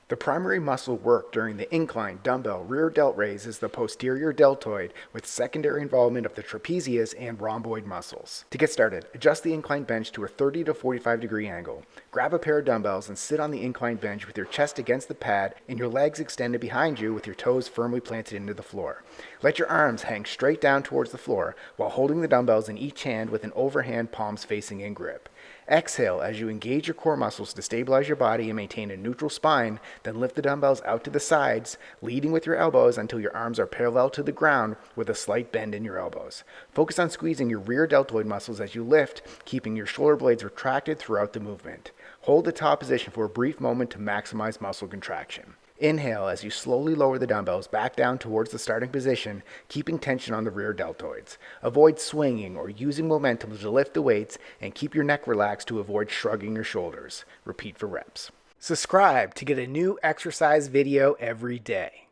The primary muscle work during the incline dumbbell rear delt raise is the posterior deltoid with secondary involvement of the trapezius and rhomboid muscles. To get started, adjust the incline bench to a 30 to 45 degree angle. Grab a pair of dumbbells and sit on the incline bench with your chest against the pad and your legs extended behind you with your toes firmly planted into the floor. Let your arms hang straight down towards the floor while holding the dumbbells in each hand with an overhand palms facing in grip. Exhale as you engage your core muscles to stabilize your body and maintain a neutral spine, then lift the dumbbells out to the sides, leading with your elbows until your arms are parallel to the ground with a slight bend in your elbows. Focus on squeezing your rear deltoid muscles as you lift, keeping your shoulder blades retracted throughout the movement. Hold the top position for a brief moment to maximize muscle contraction. Inhale as you slowly lower the dumbbells back down towards the starting position, keeping tension on the rear deltoids. Avoid swinging or using momentum to lift the weights and keep your neck relaxed to avoid shrugging your shoulders. Repeat for reps. Subscribe to get a new exercise video every day.